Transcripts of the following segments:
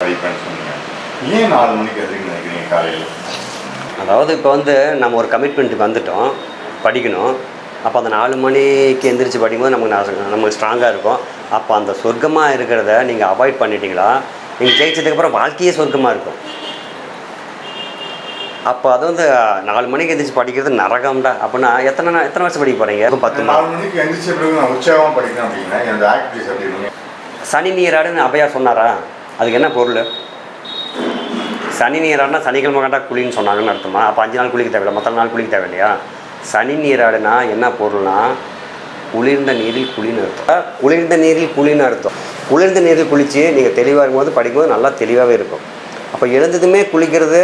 படிப்பேன்னு சொன்னீங்க. ஏன் 4 மணிக்கு எந்திரிக்கணும்னு நினைக்கிறீங்க காலையில்? அதாவது இப்போ வந்து நம்ம ஒரு கமிட்மெண்ட்டுக்கு வந்துட்டோம், படிக்கணும். அப்போ அந்த 4 மணிக்கு எந்திரிச்சு படிக்கும்போது நமக்கு ஸ்ட்ராங்காக இருக்கும். அப்போ அந்த சொர்க்கமாக இருக்கிறத நீங்கள் அவாய்ட் பண்ணிட்டீங்களா, நீங்கள் ஜெயிச்சதுக்கப்புறம் வாழ்க்கையே சொர்க்கமாக இருக்கும். அப்போ அது வந்து 4 மணிக்கு எந்திரிச்சு படிக்கிறது நரகம்டா. அப்படின்னா எத்தனை வருஷம் படிக்க போகிறீங்க? 10 4 மணிக்கு எந்திரிச்ச பிறகு நான் உற்சாகமாக படிக்கணும் அப்படின்னா என்னோட ஆக்டிவிட்டிஸ் எப்படி இருக்கும்? சனி நீராடுன்னு அவையா சொன்னாரா? அதுக்கு என்ன பொருள்? சனி நீராடுனா சனிக்கிழமை கண்டா குளின்னு சொன்னாங்கன்னு அர்த்தமா? அப்போ 5 நாள் குளிக்க தேவையில்லை, மற்ற நாள் குளிக்க தேவையில்லையா? சனி நீராடுனா என்ன பொருள்னா குளிர்ந்த நீரில் குளின்னு அர்த்தம். குளிர்ந்த நீரில் குளின்னு அர்த்தம். குளிர்ந்த நீரில் குளித்து நீங்கள் தெளிவாக இருக்கும்போது படிக்கும்போது நல்லா தெளிவாகவே இருக்கும். அப்போ எழுந்ததுமே குளிக்கிறது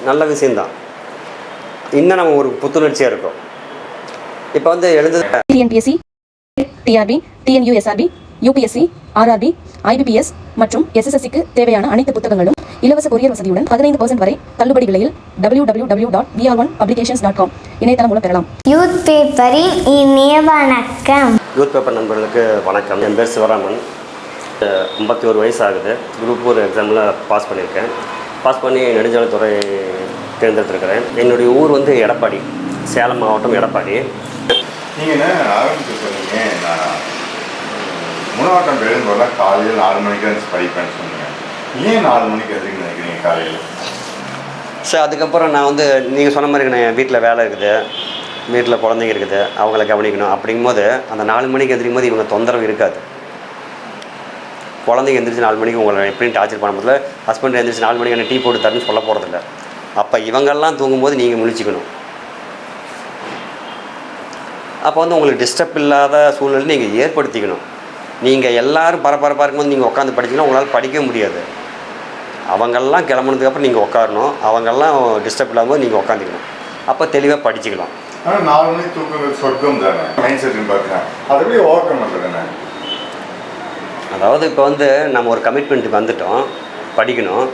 நல்ல விஷயந்தான். இன்னும் நம்ம ஒரு புத்துணர்ச்சியாக இருக்கும். இப்போ வந்து எழுந்தது TNPSC, TRB, TNUSRB, UPSC, RRB, IBPS மற்றும் எஸ்எஸ்எஸ்சிக்கு தேவையான அனைத்து புத்தகங்களும் இலவச கொரியர் வசதியுடன் 15% வரை தள்ளுபடி விலையில் www.vr1publications.com இணையதளம் மூலம் பெறலாம். யூத் பேப்பரின் இனிய வணக்கம். யூத் பேப்பர் நண்பர்களுக்கு வணக்கம். என் பேர் சிவராமன். 51 வயசு ஆகுது. குரூப் 4 எக்ஸாமில் பாஸ் பண்ணியிருக்கேன். பாஸ் பண்ணி நெடுஞ்சாலைத்துறை தேர்ந்தெடுத்திருக்கிறேன். என்னுடைய ஊர் வந்து எடப்பாடி, சேலம் மாவட்டம் எடப்பாடி. நீங்கள் என்ன ஆரம்பிச்சு சொன்னீங்க, நான் முன்னாட்டம் எழுந்தோடலாம் காலையில் 4 மணிக்கு வந்து படிப்பேன்னு சொன்னீங்க. ஏன் 4 மணிக்கு எந்திரிக்கணும்னு நினைக்கிறீங்க காலையில்? சார் அதுக்கப்புறம் நான் வந்து நீங்கள் சொன்ன மாதிரி என் வீட்டில் வேலை இருக்குது, வீட்டில் குழந்தைங்க இருக்குது, அவங்கள கவனிக்கணும். அப்படிங்கும்போது அந்த 4 மணிக்கு எந்திரிக்கும் போது இவங்க தொந்தரவு இருக்காது. குழந்தைங்க எந்திரிச்சு 4 மணிக்கு உங்களை எப்படின்னு டார்ச்சர் பண்ணும்போது ஹஸ்பண்ட் எந்திரிச்சு 4 மணிக்கு என்ன டீ போட்டு தரேன்னு சொல்ல போகிறதில்ல. அப்போ இவங்கெல்லாம் தூங்கும்போது நீங்கள் முழிச்சிக்கணும். அப்போ வந்து உங்களுக்கு டிஸ்டர்ப் இல்லாத சூழ்நிலை நீங்கள் ஏற்படுத்திக்கணும். நீங்கள் எல்லோரும் பரபரப்பாக இருக்கும்போது நீங்கள் உட்காந்து படிச்சிங்கன்னா உங்களால் படிக்க முடியாது. அவங்கெல்லாம் கிளம்புனதுக்கப்புறம் நீங்கள் உட்காரணும். அவங்கெல்லாம் டிஸ்டர்ப் இல்லாமல் நீங்கள் உட்காந்துக்கணும். அப்போ தெளிவாக படிச்சுக்கலாம். ஆனால் 4 மணிக்கு தூக்குறது சொர்க்கம் தானே மைண்ட் செட்டுன்னு பார்த்தீங்கன்னா அதை எப்படி ஓவர் கம் பண்ணுறதுண்ணே? அதாவது இப்போ வந்து நம்ம ஒரு கமிட்மெண்ட்டுக்கு வந்துட்டோம், படிக்கணும்.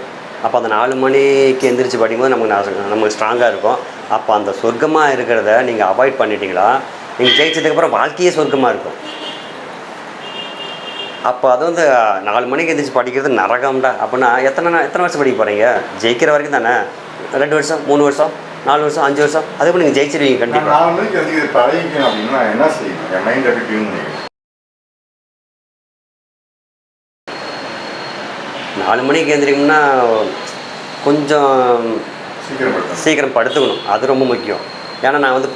அப்போ அந்த 4 மணிக்கு எந்திரிச்சு படிக்கும்போது நமக்கு ஸ்ட்ராங்காக இருக்கும். அப்போ அந்த சொர்க்கமாக இருக்கிறத நீங்கள் அவாய்ட் பண்ணிட்டீங்களா, நீங்கள் ஜெயிச்சதுக்கப்புறம் வாழ்க்கையே சொர்க்கமாக இருக்கும். அப்போ அது வந்து 4 மணிக்கு எந்திரிச்சு படிக்கிறது நரகம்டா. அப்படின்னா எத்தனை வருஷம் படிக்க போகிறீங்க? ஜெயிக்கிற வரைக்கும் தானே. 2 வருஷம், 3 வருஷம், 4 வருஷம், 5 வருஷம், அதே போல் நீங்கள் ஜெயிச்சிருவீங்க கண்டிப்பாக. 4 மணிக்கு எந்திரிக்க பழகிக்கணும் அப்படின்னா என்ன செய்யணும்? என் மைண்ட் எப்படி டியூன் பண்ணிக்கணும்? 4 மணிக்கு எந்திரிக்கணும்னா கொஞ்சம் சீக்கிரம் படுத்துக்கணும். அது ரொம்ப முக்கியம். ஏன்னா நான் வந்து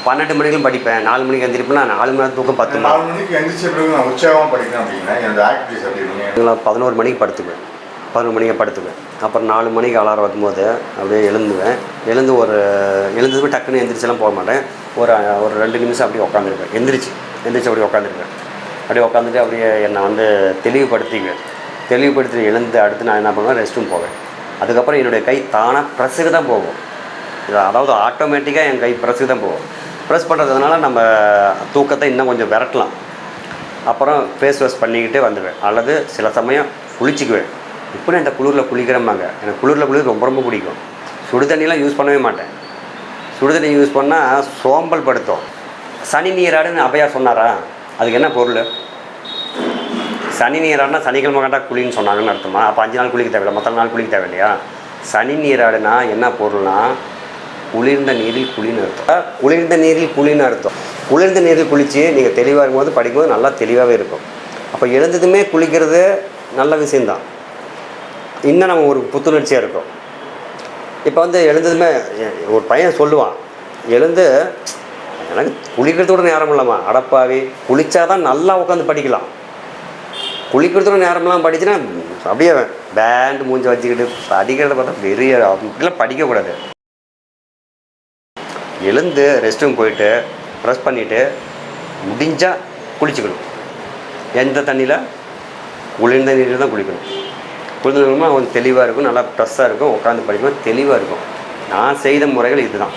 12 மணிக்கும் படிப்பேன். 4 மணிக்கு எந்திரிப்பேன்னா 4 மணி நேரம் தூக்கம் 10 மணி. 4 மணிக்கு எந்திரிச்ச பிறகு நான் உற்சாகமாக படிக்கணும் அப்படின்னா என்னோட ஆக்டிவிட்டிஸ் எப்படி இருக்குங்க? 11 மணிக்கு படுத்துக்குவேன். 11 மணிக்கு படுத்துக்குவேன். அப்புறம் 4 மணிக்கு அலாரம் வைக்கும்போது அப்படியே எழுந்துவேன். எழுந்ததுமே டக்குன்னு எந்திரிச்செல்லாம் போக மாட்டேன். ஒரு 2 நிமிஷம் அப்படியே உட்காந்துருப்பேன். எந்திரிச்சு அப்படியே உட்காந்துருப்பேன். அப்படியே உட்காந்துட்டு அப்படியே என்னை வந்து தெளிவுபடுத்தி எழுந்து அடுத்து நான் என்ன பண்ணுவேன், ரெஸ்ட் ரூம் போவேன். அதுக்கப்புறம் என்னுடைய கை தானாக ப்ரெஸ்ஸுக்கு தான் போகும். அதாவது ஆட்டோமேட்டிக்காக என் கை ப்ரெஸ்ஸுக்கு தான் போகும். ப்ரெஸ் பண்ணுறதுனால நம்ம தூக்கத்தை இன்னும் கொஞ்சம் விரட்டலாம். அப்புறம் ஃபேஸ் வாஷ் பண்ணிக்கிட்டு வந்துடுவேன். அல்லது சில சமயம் குளிச்சிக்குவேன். இப்போ நான் இந்த குளிரில் குளிக்கிறேம்பாங்க. எனக்கு குளிரில் குளிர் ரொம்ப ரொம்ப பிடிக்கும். சுடு தண்ணிலாம் யூஸ் பண்ணவே மாட்டேன். சுடு தண்ணி யூஸ் பண்ணால் சோம்பல் படுத்தும். சனி நீராடுன்னு அவையா சொன்னாரா? அதுக்கு என்ன பொருள்? சனி நீராடுனா சனிக்கிழமை கண்டா குளின்னு சொன்னாங்கன்னு அர்த்தமா? அப்போ 5 நாள் குளிக்க தேவையில்லை, மற்ற நாள் குளிக்க தேவையில்லையா? சனி நீராடுனா என்ன பொருள்னா குளிர்ந்த நீரில் குளின்னு அர்த்தம். குளிர்ந்த நீரில் குளின்னு அர்த்தம். குளிர்ந்த நீரில் குளித்து நீங்கள் தெளிவாக இருக்கும்போது படிக்கும்போது நல்லா தெளிவாகவே இருக்கும். அப்போ எழுந்ததுமே குளிக்கிறது நல்ல விஷயந்தான். இன்னும் நம்ம ஒரு புத்துணர்ச்சியாக இருக்கும். இப்போ வந்து எழுந்ததுமே ஒரு பையன் சொல்லுவான், எழுந்து எனக்கு குளிக்கிறதோட நேரம் இல்லாமா, அடப்பாவி குளித்தாதான் நல்லா உட்காந்து படிக்கலாம். குளிக்கிறதோட நேரம்லாம் படிச்சுன்னா அப்படியே பேண்டு மூஞ்சி வச்சுக்கிட்டு படிக்கிறத பார்த்தா பெரிய அப்படிலாம் படிக்கக்கூடாது. எழுந்து ரெஸ்ட் ரூம் போயிட்டு ப்ரெஸ் பண்ணிவிட்டு முடிஞ்சால் குளிச்சுக்கணும். எந்த தண்ணியில்? குளிர்ந்த நீரில் தான் குளிக்கணும். குளிர்ந்த நீர்னா கொஞ்சம் தெளிவாக இருக்கும், நல்லா ஃப்ரெஷ்ஷாக இருக்கும். உட்காந்து படிக்கணும், தெளிவாக இருக்கும். நான் செய்த முறைகள் இதுதான்.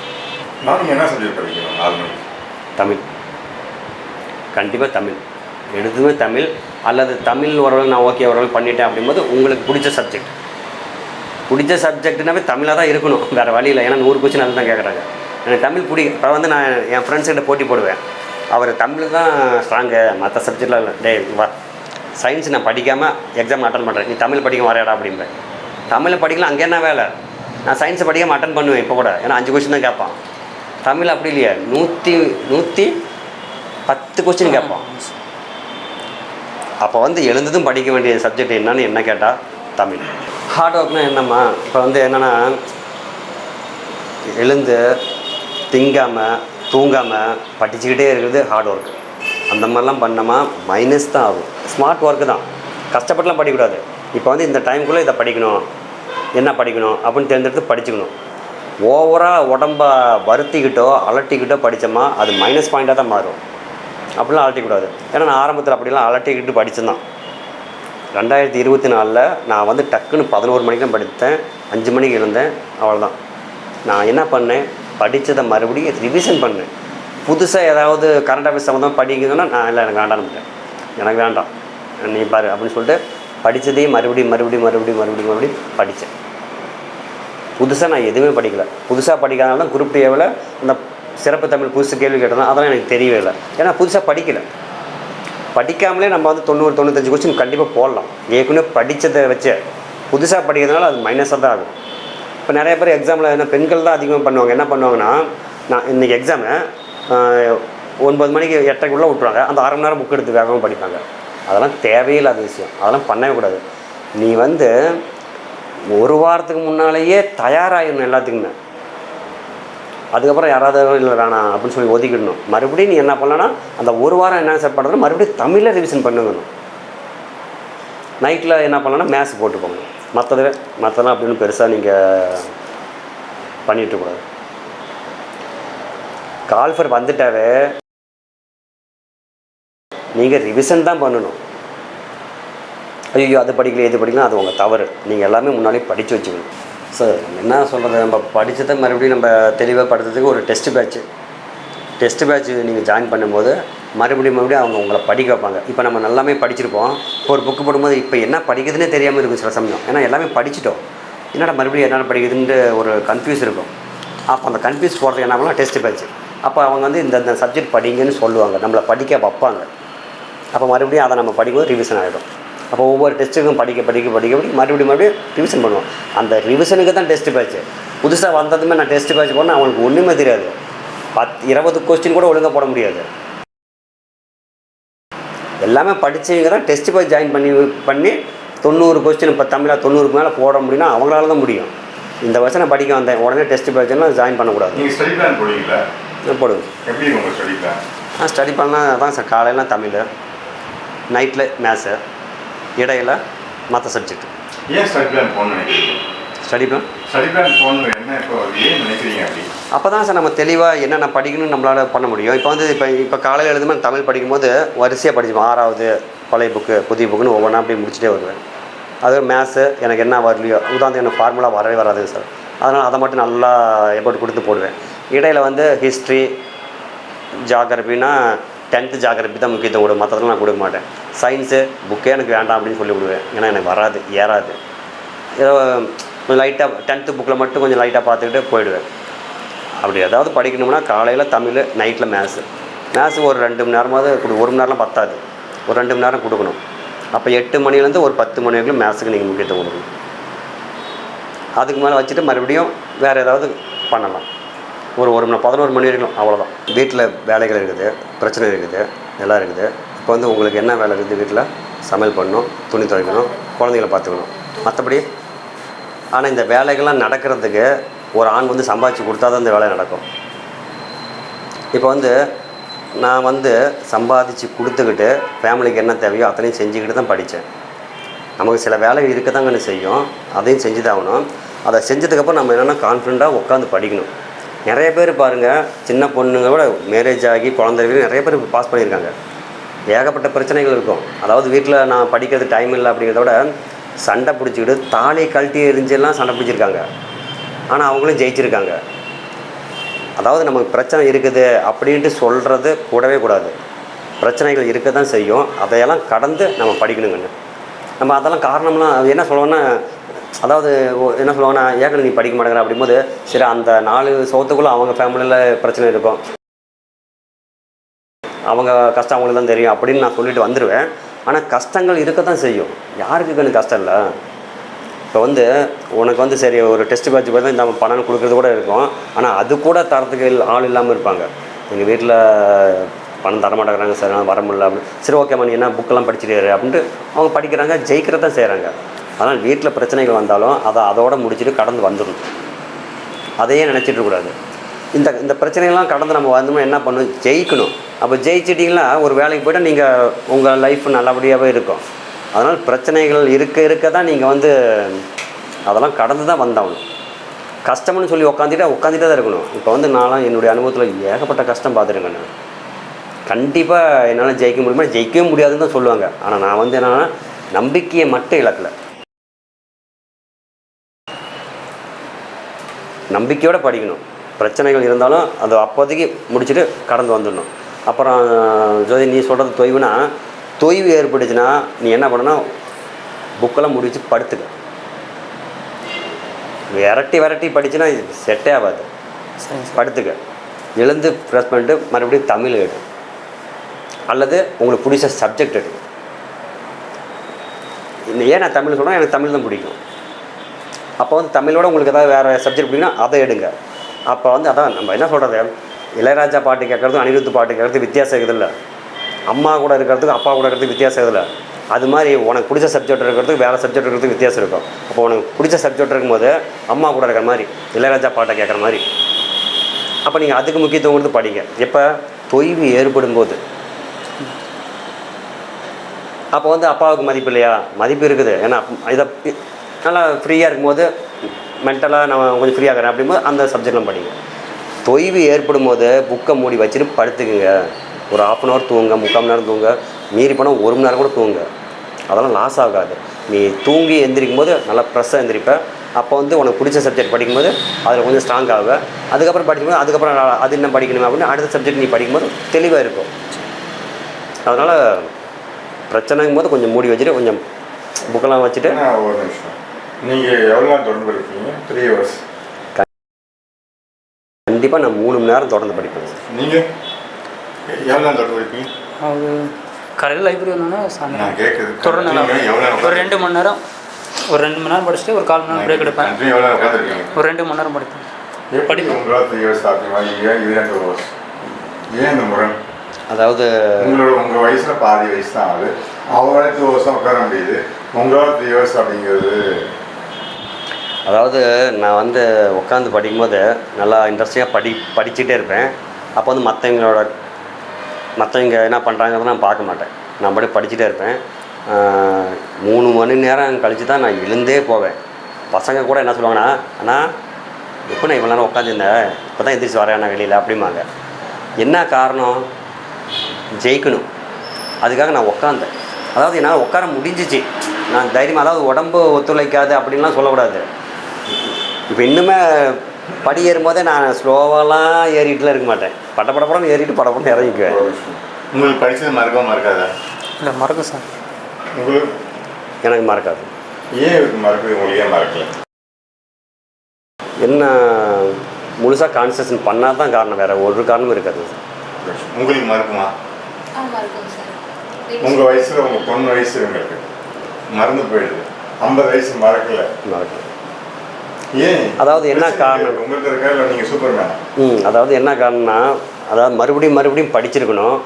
நான் என்ன சப்ஜெக்ட் படிக்கணும்? 4 மணிக்கு தமிழ், கண்டிப்பாக தமிழ். எடுத்துமே தமிழ். அல்லது தமிழ் ஓரளவு நான் ஓரளவு பண்ணிட்டேன் அப்படிங்கும்போது உங்களுக்கு பிடிச்ச சப்ஜெக்ட்னாவே தமிழாக தான் இருக்கணும், வேறு வழி இல்லை. ஏன்னா 100 கொஸ்டின் அது தான் கேட்குறாங்க. எனக்கு தமிழ் பிடிக்கும். இப்போ வந்து நான் என் ஃப்ரெண்ட்ஸ்கிட்ட போட்டி போடுவேன். அவர் தமிழ் தான் ஸ்ட்ராங்கு, மற்ற சப்ஜெக்டில் இல்லை. டே வா சயின்ஸ் நான் படிக்காமல் எக்ஸாம் அட்டன் பண்ணுறேன், நீ தமிழ் படிக்க வரையாடா அப்படிம்பேன். தமிழை படிக்கலாம், அங்கே என்ன வேலை? நான் சயின்ஸை படிக்காமல் அட்டன் பண்ணுவேன் இப்போ கூட, ஏன்னா 5 கொஸ்டின் தான் கேட்பான். தமிழ் அப்படி இல்லையா, 110 கொஸ்டின் கேட்பான். அப்போ வந்து எழுந்ததும் படிக்க வேண்டிய சப்ஜெக்ட் என்னன்னு என்ன கேட்டால் தமிழ். ஹார்ட் ஒர்க்னால் என்னம்மா, இப்போ வந்து என்னென்னா எழுந்து திங்காமல் தூங்காமல் படிச்சுக்கிட்டே இருக்கிறது ஹார்ட் ஒர்க். அந்த மாதிரிலாம் பண்ணோமா மைனஸ் தான் ஆகும். ஸ்மார்ட் ஒர்க்கு தான், கஷ்டப்பட்டுலாம் படிக்கக்கூடாது. இப்போ வந்து இந்த டைமுக்குள்ளே இதை படிக்கணும், என்ன படிக்கணும் அப்படின்னு தேர்ந்தெடுத்து படிச்சுக்கணும். ஓவராக உடம்ப வருத்திக்கிட்டோ அலட்டிக்கிட்டோ படித்தோமா அது மைனஸ் பாயிண்ட்டாக தான் மாறும். அப்படிலாம் அலட்டிக்கூடாது. ஏன்னா நான் ஆரம்பத்தில் அப்படிலாம் அலட்டிக்கிட்டு படித்தேன். 2024 நான் வந்து டக்குன்னு 11 மணிக்கு தான் படித்தேன், 5 மணிக்கு எழுந்தேன், அவ்வளோதான். நான் என்ன பண்ணேன், படித்ததை மறுபடியும் ரிவிஷன் பண்ணேன். புதுசாக ஏதாவது கரண்ட் அஃபேர்ஸ் சம்மந்தமாக படிக்கணும்னா நான் இல்லை எனக்கு வேண்டாம்னுட்டேன், எனக்கு வேண்டாம் நீ பாரு அப்படின்னு சொல்லிட்டு படித்ததையும் மறுபடியும் படித்தேன். புதுசாக நான் எதுவுமே படிக்கலை. புதுசாக படிக்காதனால தான் குரூப் ஏவில் அந்த சிறப்பு தமிழ் புதுசு கேள்வி கேட்டதான் அதெல்லாம் எனக்கு தெரியவே இல்லை. ஏன்னா புதுசாக படிக்கலை. படிக்காமலே நம்ம வந்து 90-95 கொஸ்டின் கண்டிப்பாக போடலாம். ஏற்கனவே படித்ததை வச்சு புதுசாக படிக்கிறதுனால அது மைனஸாக தான் ஆகும். இப்போ நிறைய பேர் எக்ஸாமில் என்ன பெண்கள் தான் அதிகமாக பண்ணுவாங்க. என்ன பண்ணுவாங்கன்னா, நான் இன்றைக்கி எக்ஸாமு 9 மணிக்கு 8:30 விட்டுருவாங்க, அந்த 1/2 மணி நேரம் புக் எடுத்து வேகமாக படிப்பாங்க. அதெல்லாம் தேவையில்லாத விஷயம், அதெல்லாம் பண்ணவே கூடாது. நீ வந்து 1 வாரத்துக்கு முன்னாலேயே தயாராகிடணும் எல்லாத்துக்குமே. அதுக்கப்புறம் யாராவது இல்லை வேணாம் அப்படின்னு சொல்லி ஒதுக்கிடணும். மறுபடியும் நீ என்ன பண்ணலன்னா அந்த 1 வாரம் என்ன செட் பண்ணுறதுனா மறுபடியும் தமிழில் ரிவிஷன் பண்ணுங்கணும். நைட்டில் என்ன பண்ணலன்னா மேத்ஸ் போட்டு போகணும். மற்றதெல்லாம் அப்படின்னு பெருசாக நீங்கள் பண்ணிகிட்ருக்கூடாது. கால்ஃபர் வந்துட்டாவே நீங்கள் ரிவிஷன் தான் பண்ணணும். ஐயோ அது படிக்கல இது படிக்கலாம், அது உங்கள் தவறு. நீங்கள் எல்லாமே முன்னாடியே படித்து வச்சுக்கணும். சார் என்ன சொல்கிறது, நம்ம படித்ததை மறுபடியும் நம்ம தெளிவாக படுத்துறதுக்கு ஒரு டெஸ்ட் பேட்ச் நீங்கள் ஜாயின் பண்ணும்போது மறுபடியும் அவங்க உங்களை படிக்க வைப்பாங்க. இப்போ நம்ம நல்லாமே படிச்சிருப்போம், ஒரு புக்கு போடும்போது இப்போ என்ன படிக்கிறதுனே தெரியாமல் இருக்கும் சில சமயம். ஏன்னா எல்லாமே படிச்சிட்டோம், என்னடா மறுபடியும் என்ன படிக்கிறதுன்னு ஒரு கன்ஃபியூஸ் இருக்கும். அப்போ அந்த கன்ஃபியூஸ் போகிறதுக்கு என்ன பண்ணலாம், டெஸ்ட் பேட்ச். அப்போ அவங்க வந்து இந்த சப்ஜெக்ட் படிங்கன்னு சொல்லுவாங்க, நம்மளை படிக்க வைப்பாங்க. அப்போ மறுபடியும் அதை நம்ம படிக்கும்போது ரிவிஷன் ஆகிடும். அப்போ ஒவ்வொரு டெஸ்ட்டுக்கும் படிக்க மறுபடியும் ரிவிஷன் பண்ணுவோம். அந்த ரிவிஷனுக்கு தான் டெஸ்ட் பேட்ச். புதுசாக வந்ததுமே நான் டெஸ்ட் பேட்ச் போனால் அவங்களுக்கு ஒன்றுமே தெரியாது. 10-20 கொஸ்டின் கூட ஒழுங்காக போட முடியாது. எல்லாமே படித்தவங்க தான் டெஸ்ட் பேட்ச் ஜாயின் பண்ணி 90 கொஸ்டின், இப்போ தமிழாக 90க்கு மேலே போட முடியும்னா அவங்களால தான் முடியும். இந்த வருஷம் நான் படிக்க வந்தேன், உடனே டெஸ்ட் பேட்ச்லாம் ஜாயின் பண்ணக்கூடாது. நீங்கள் ஸ்டடி பிளான் போடுவீங்களா? போடுவேன். எப்படி உங்கள் ஸ்டடி பிளான்? ஸ்டடி பிளான்னா அதான் சார், காலையில் தமிழ், நைட்டில் மேத்ஸு, இடையில மற்ற சப்ஜெக்ட். ஏன் ஸ்டடி பிளான் போகணும்னு நினைக்கிறீங்க? ஸ்டடி பிளான் போகணும் என்ன இப்போ ஏன் நினைக்கிறீங்க அப்படி? அப்போ தான் சார் நம்ம தெளிவாக என்னென்ன படிக்கணும்னு நம்மளால் பண்ண முடியும். இப்போ வந்து இப்போ காலையில் எழுதுமே தமிழ் படிக்கும்போது வரிசையாக படிச்சுப்போம். 6வது பழைய புக்கு புதிய புக்குன்னு ஒவ்வொன்றா அப்படி முடிச்சுட்டே வருவேன். அது மேத்ஸு எனக்கு என்ன வரலையோ, உதாரணத்துக்கு எனக்கு ஃபார்முலா வரவே வராதுங்க சார், அதனால் அதை மட்டும் நல்லா எஃபோர்ட் கொடுத்து போடுவேன். இடையில வந்து ஹிஸ்ட்ரி, ஜாகிரபின்னா 10th ஜாகிரபி தான் முக்கியத்துவம் கொடுக்கும், மற்றதெல்லாம் நான் கொடுக்க மாட்டேன். சயின்ஸு புக்கே எனக்கு வேண்டாம் அப்படின்னு சொல்லி விடுவேன், ஏன்னா எனக்கு வராது, ஏறாது. ஏதோ கொஞ்சம் லைட்டாக 10th புக்கில் மட்டும் கொஞ்சம் லைட்டாக பார்த்துக்கிட்டு போயிடுவேன். அப்படி ஏதாவது படிக்கணும்னா காலையில் தமிழ், நைட்டில் மேத்ஸு ஒரு 2 மணி நேரமாவது 1 மணி நேரம்லாம் பத்தாது, ஒரு 2 மணி நேரம் கொடுக்கணும். அப்போ 8 மணிலேருந்து ஒரு 10 மணி வரைக்கும் மேத்ஸுக்கு நீங்கள் முக்கியத்துவம் கொடுக்கணும். அதுக்கு மேலே வச்சுட்டு மறுபடியும் வேறு ஏதாவது பண்ணலாம். ஒரு 11 மணி வரைக்கும், அவ்வளோதான். வீட்டில் வேலைகள் இருக்குது, பிரச்சனை இருக்குது, எல்லாம் இருக்குது. இப்போ வந்து உங்களுக்கு என்ன வேலை இருக்குது, வீட்டில் சமையல் பண்ணணும், துணி துவைக்கணும், குழந்தைகளை பார்த்துக்கணும், மற்றபடி. ஆனால் இந்த வேலைகள்லாம் நடக்கிறதுக்கு ஒரு ஆண் வந்து சம்பாதிச்சு கொடுத்தா தான் இந்த வேலை நடக்கும். இப்போ வந்து நான் வந்து சம்பாதிச்சு கொடுத்துக்கிட்டு ஃபேமிலிக்கு என்ன தேவையோ அத்தனையும் செஞ்சுக்கிட்டு தான் படித்தேன். நமக்கு சில வேலைகள் இருக்க தாங்க செய்யும், அதையும் செஞ்சு தான் ஆகணும். அதை செஞ்சதுக்கப்புறம் நம்ம என்னென்னா கான்ஃபிடண்ட்டாக உட்காந்து படிக்கணும். நிறைய பேர் பாருங்கள், சின்ன பொண்ணுங்க கூட மேரேஜ் ஆகி குழந்தைகள் நிறைய பேர் பாஸ் பண்ணியிருக்காங்க. ஏகப்பட்ட பிரச்சனைகள் இருக்கும். அதாவது வீட்டில் நான் படிக்கிறது டைம் இல்லை அப்படிங்கிறத விட சண்டை பிடிச்சிக்கிட்டு தாலி கழட்டி எரிஞ்செல்லாம் சண்டை பிடிச்சிருக்காங்க. ஆனால் அவங்களும் ஜெயிச்சிருக்காங்க. அதாவது நமக்கு பிரச்சனை இருக்குது அப்படின்ட்டு சொல்கிறது கூடவே கூடாது. பிரச்சனைகள் இருக்க தான் செய்யும், அதையெல்லாம் கடந்து நம்ம படிக்கணுங்கன்னு. நம்ம அதெல்லாம் காரணம்லாம் என்ன சொல்லுவோன்னா, அதாவது என்ன சொல்லுவாங்கன்னா, ஏற்கனவே நீ படிக்க மாட்டேங்கிற அப்படிங்கும்போது சரி அந்த 4 சவுத்துக்குள்ளே அவங்க ஃபேமிலியில் பிரச்சனை இருக்கும், அவங்க கஷ்டம் அவங்களுக்கு தான் தெரியும் அப்படின்னு நான் சொல்லிட்டு வந்துடுவேன். ஆனால் கஷ்டங்கள் இருக்க தான் செய்யும். யாருக்கு கண்ணு கஷ்டம் இல்லை? இப்போ வந்து உனக்கு வந்து சரி ஒரு டெஸ்ட் பேட்ச் போய் தான் இந்த பணம் கொடுக்குறது கூட இருக்கும். ஆனால் அது கூட தரத்துக்கு ஆள் இல்லாமல் இருப்பாங்க. எங்கள் வீட்டில் பணம் தரமாட்டேங்கிறாங்க சார், நான் வர முடியல அப்படின்னு. சரி ஓகேம்மா, நீ என்ன புக்கெல்லாம் படிச்சுட்டு அப்படின்ட்டு அவங்க படிக்கிறாங்க, ஜெயிக்கிறதான் செய்கிறாங்க. அதனால் வீட்டில் பிரச்சனைகள் வந்தாலும் அதோட முடிச்சுட்டு கடந்து வந்துடணும். அதையே நினச்சிட்டு இருக்கக்கூடாது. இந்த பிரச்சனைகள்லாம் கடந்து நம்ம வந்தோம்னா என்ன பண்ணணும்? ஜெயிக்கணும். அப்போ ஜெயிச்சிட்டிங்கன்னா ஒரு வேலைக்கு போய்ட்டால் நீங்கள் உங்கள் லைஃப் நல்லபடியாகவே இருக்கும். அதனால் பிரச்சனைகள் இருக்க தான் நீங்கள் வந்து அதெல்லாம் கடந்து தான் வந்தாகணும். கஷ்டம்னு சொல்லி உட்காந்துட்டே தான் இருக்கணும். இப்போ வந்து நான்லாம் என்னுடைய அனுபவத்தில் ஏகப்பட்ட கஷ்டம் பார்த்துருக்கேன். நான் கண்டிப்பாக என்னால் ஜெயிக்க முடியுமா? ஜெயிக்கவே முடியாதுன்னு தான் சொல்லுவாங்க. ஆனால் நான் வந்து என்னென்னா நம்பிக்கையை மட்டும் இழக்கலை. நம்பிக்கையோடு படிக்கணும். பிரச்சனைகள் இருந்தாலும் அது அப்போதைக்கு முடிச்சுட்டு கடந்து வந்துடணும். அப்புறம் ஜோதி, நீ சொல்கிறது தொய்வு ஏற்பட்டுச்சுன்னா நீ என்ன பண்ணனா, புக்கெல்லாம் முடிச்சு படுத்துக்க. விரட்டி படிச்சுன்னா செட்டே ஆகாது. படுத்துக்க, எழுந்து ப்ரெஸ் பண்ணிட்டு மறுபடியும் தமிழ் எடு, அல்லது உங்களுக்கு பிடிச்ச சப்ஜெக்ட் எடு. ஏன் நான் தமிழ் சொல்கிறேன், எனக்கு தமிழ் தான் பிடிக்கும். அப்போ வந்து தமிழோட உங்களுக்கு ஏதாவது வேறு சப்ஜெக்ட் பிடிக்குன்னா அதை எடுங்க. அப்போ வந்து அதான் நம்ம என்ன சொல்கிறது, இளையராஜா பாட்டு கேட்குறதும் அனிருத் பாட்டு கேட்குறது வித்தியாசம் இருக்குதுல்ல. அம்மா கூட இருக்கிறதுக்கு அப்பா கூட இருக்கிறதுக்கு வித்தியாசம் இருக்குதுல்ல. அது மாதிரி உனக்கு பிடிச்ச சப்ஜெக்ட் இருக்கிறதுக்கு வேறு சப்ஜெக்ட் இருக்கிறதுக்கு வித்தியாசம் இருக்கும். அப்போ உனக்கு பிடிச்ச சப்ஜெக்ட் இருக்கும்போது அம்மா கூட இருக்கிற மாதிரி இளையராஜா பாட்டை கேட்குற மாதிரி அப்போ நீங்கள் அதுக்கு முக்கியத்துவம் கொடுத்து படிங்க. எப்போ தொய்வு ஏற்படும் போது. அப்போ வந்து அப்பாவுக்கு மதிப்பு இல்லையா? மதிப்பு இருக்குது. ஏன்னா இதை நல்லா ஃப்ரீயாக இருக்கும்போது மென்டலாக நான் கொஞ்சம் ஃப்ரீயாக இருக்கிறேன் அப்படிங்கும்போது அந்த சப்ஜெக்ட்லாம் படிங்க. தொய்வு ஏற்படும் போது புக்கை மூடி வச்சுட்டு படுத்துக்குங்க. ஒரு 1/2 hour தூங்க, 3/4 மணி நேரம் தூங்க, மீறி போனால் 1 மணி நேரம் கூட தூங்க. அதெல்லாம் லாஸ் ஆகாது. நீ தூங்கி எந்திரிக்கும் போது நல்லா ஃப்ரெஷ்ஷாக எந்திரிப்பேன். அப்போ வந்து உனக்கு பிடிச்ச சப்ஜெக்ட் படிக்கும்போது அதில் கொஞ்சம் ஸ்ட்ராங் ஆகுவேன். அதுக்கப்புறம் படிக்கும்போது அதுக்கப்புறம் அது என்ன படிக்கணுமே அப்படின்னு அடுத்த சப்ஜெக்ட் நீ படிக்கும்போது தெளிவாக இருக்கும். அதனால் பிரச்சனைங்கும் போது கொஞ்சம் மூடி வச்சுட்டு கொஞ்சம் புக்கெல்லாம் வச்சுட்டு. ஒரு நிமிஷம், நீங்கள் எவ்வளோ நேரம் தொடர்ந்து படிப்பீங்க? 3 hours. கண்டிப்பாக நான் 3 மணி நேரம் தொடர்ந்து படிப்பேன் சார். நீங்கள் எவ்வளோ நேரம் தொடர்ந்து படிப்பீங்க? அது காலையில் லைப்ரரி வந்தோன்னா நான் கேட்குறது தொடர்ந்து எவ்வளோ ஒரு 2 மணி நேரம், ஒரு 2 மணி நேரம் படிச்சுட்டு ஒரு 1/4 மணி நேரம் பிரேக் எடுப்பேன். எவ்வளோ நேரம் உட்காந்துருக்கீங்க? ஒரு 2 மணி நேரம் படிப்பேன். படிப்பேன். உங்களால் 3 hours சாப்பிடுமா? ஏன் 2 hours? ஏன் இந்த முறை? அதாவது உங்கள் வயசில் பாதி வயசு தான் ஆகுது. அவங்களே 2 hours தான் உட்கார முடியுது. உங்களால் 3 hours அப்படிங்கிறது. அதாவது நான் வந்து உட்காந்து படிக்கும்போது நல்லா இன்ட்ரெஸ்டிங்காக படிச்சுட்டே இருப்பேன். அப்போ வந்து மற்றவங்க என்ன பண்ணுறாங்கிறத நான் பார்க்க மாட்டேன். நான் படிச்சுட்டே இருப்பேன். 3 மணி நேரம் கழித்து தான் நான் எழுந்தே போவேன். பசங்க கூட என்ன சொல்லுவாங்கன்னா, அண்ணா எப்போ நான் இவ்வளோ நேரம் உட்காந்துருந்தேன், இப்போ தான் எந்திரிச்சு வரேன் நான் வெளியில் அப்படிம்பாங்க. என்ன காரணம்? ஜெயிக்கணும். அதுக்காக நான் உட்காந்தேன். அதாவது என்னால் உட்கார முடிஞ்சிச்சு. நான் தைரியமாக, அதாவது உடம்பு ஒத்துழைக்காது அப்படின்லாம் சொல்லக்கூடாது. இப்போ இன்னுமே படி ஏறும்போதே நான் ஸ்லோவாலாம் ஏறிட்டுலாம் இருக்க மாட்டேன். படப்படப்படம் ஏறிட்டு படப்படம் இறங்கிக்குவேன். உங்களுக்கு படித்தது மறக்காதா? இல்லை, மறக்கும் சார். உங்களுக்கு? எனக்கு மறக்காது. ஏன் மறக்குது? உங்களுக்கு ஏன் மறக்கல? என்ன முழுசாக கான்சன்ட்ரேஷன் பண்ணால் தான் காரணம், வேறு ஒரு காரணமும் இருக்காது. உங்களுக்கு மறக்குமா? உங்கள் வயசில் உங்கள் பொண்ணு வயசு உங்களுக்கு மறந்து போயிடுது. 50 வயசு மறக்கல. ஏன்? அதாவது என்ன காரணம்? உங்களுக்கு இருக்கா இல்லை நீங்கள் சூப்பர்மேனா? அதாவது என்ன காரணம்னா, அதாவது மறுபடியும் படிச்சிருக்கணும்.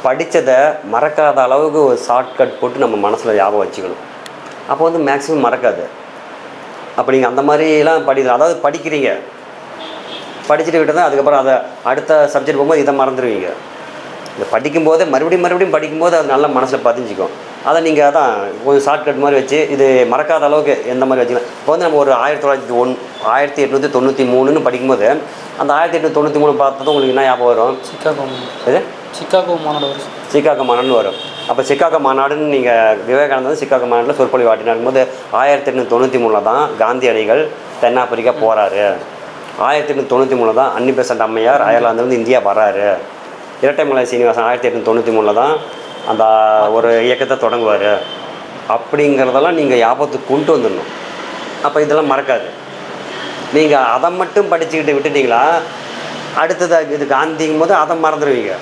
படித்ததை மறக்காத அளவுக்கு ஒரு ஷார்ட்கட் போட்டு நம்ம மனசில் ஞாபகம் வச்சுக்கணும். அப்போ வந்து மேக்ஸிமம் மறக்காது. அப்போ நீங்கள் அந்த மாதிரிலாம் அதாவது படிக்கிறீங்க, படிச்சுட்டு விட்டு தான் அதுக்கப்புறம் அதை அடுத்த சப்ஜெக்ட் போகும்போது இதை மறந்துடுவீங்க. இந்த படிக்கும்போதே மறுபடியும் படிக்கும்போது அது நல்லா மனசில் பதிஞ்சிக்கும். அதை நீங்கள் அதான் கொஞ்சம் ஷார்ட்கட் மாதிரி வச்சு இது மறக்காத அளவுக்கு எந்த மாதிரி வச்சுக்கலாம். இப்போ வந்து நம்ம ஒரு 1893 படிக்கும்போது அந்த 1893 பார்த்தது உங்களுக்கு என்ன ஞாபகம் வரும்? சிக்காகோ மாநாடு வரும். சிக்காகோ மாநாடுன்னு வரும். அப்போ சிக்காகோ மாநாடுன்னு நீங்கள் விவேகானந்தர் சிக்காகோ மாநாட்டில் சொற்பொழிவு ஆட்டினா இருக்கும்போது 1893 தான் காந்தியடிகள் தென்னாப்பிரிக்கா போகிறாரு. 1893 தான் அன்னி பெசன்ட் அம்மையார் அயர்லாந்துலேருந்து இந்தியா வராரு. இரட்டைமலை சீனிவாசன் 1893 தான் அந்த ஒரு இயக்கத்தை தொடங்குவார். அப்படிங்கிறதெல்லாம் நீங்கள் ஞாபகத்துக்கு கொண்டு வந்துடணும். அப்போ இதெல்லாம் மறக்காது. நீங்கள் அதை மட்டும் படிச்சுக்கிட்டு விட்டுட்டிங்களா, அடுத்தது இது காந்திங்கும் போது அதை மறந்துடுவீங்க.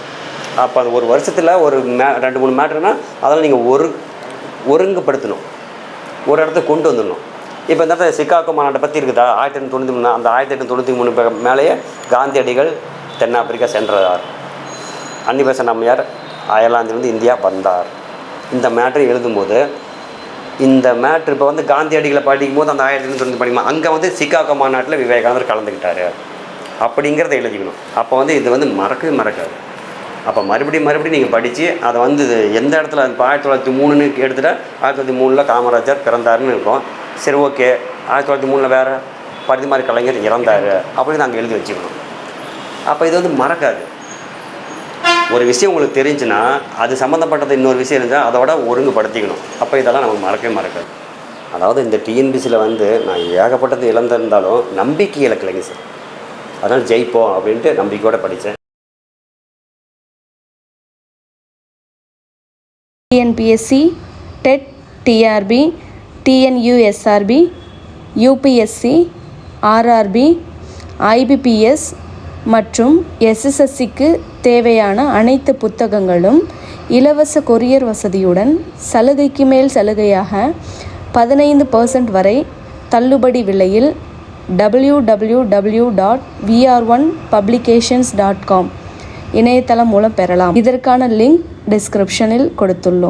அப்போ அது ஒரு வருஷத்தில் ஒரு 2-3 மேட்ருனா அதெல்லாம் நீங்கள் ஒருங்குபடுத்தணும், ஒரு இடத்துக்கு கொண்டு வந்துடணும். இப்போ இந்த இடத்துல சிகாகோ மாநாட்டை பற்றி இருக்குதா 1893, அந்த 1893 மேலேயே காந்தியடிகள் தென்னாப்பிரிக்கா சென்றார், அன்னி பெசன்ட் அம்மையார் அயர்லாந்திலிருந்து இந்தியா வந்தார். இந்த மேட்ரு எழுதும்போது இந்த மேட்ரு இப்போ வந்து காந்தியடிகளை படிக்கும் போது அந்த 1893 படிக்கும்போது அங்கே வந்து சிகாகோ மாநாட்டில் விவேகானந்தர் கலந்துக்கிட்டார் அப்படிங்கிறத எழுதிக்கணும். அப்போ வந்து இது வந்து மறக்கவே மறக்காது. அப்போ மறுபடியும் நீங்கள் படித்து அதை வந்து எந்த இடத்துல 1903ன்னு எடுத்துகிட்டா 1903 காமராஜர் பிறந்தாருன்னு இருக்கும். சரி, ஓகே, 1903 வேறு பரிதிமாரி கலைஞர் இறந்தார் அப்படின்னு நாங்கள் எழுதி வச்சுக்கணும். அப்போ இது வந்து மறக்காது. ஒரு விஷயம் உங்களுக்கு தெரிஞ்சுன்னா அது சம்மந்தப்பட்டது இன்னொரு விஷயம் இருந்தால் அதோட ஒருங்குபடுத்திக்கணும். அப்போ இதெல்லாம் நமக்கு மறக்கவே மறக்காது. அதாவது இந்த டிஎன்பிசியில் வந்து நான் ஏகப்பட்டது இழந்திருந்தாலும் நம்பிக்கை இழக்கலைங்க சார். அதனால் ஜெயிப்போம் அப்படின்ட்டு நம்பிக்கையோடு படித்தேன். TNPSC, TET, TRB, TNUSRB, UPSC, RRB, IBPS மற்றும் எஸ்எஸ்எஸ்சிக்கு தேவையான அனைத்து புத்தகங்களும் இலவச கொரியர் வசதியுடன் சலுகைக்கு மேல் சலுகையாக 15% வரை தள்ளுபடி விலையில் www.vr1publications.com இணையதளம் மூலம் பெறலாம். இதற்கான லிங்க் டிஸ்கிரிப்ஷனில் கொடுத்துள்ளோம்.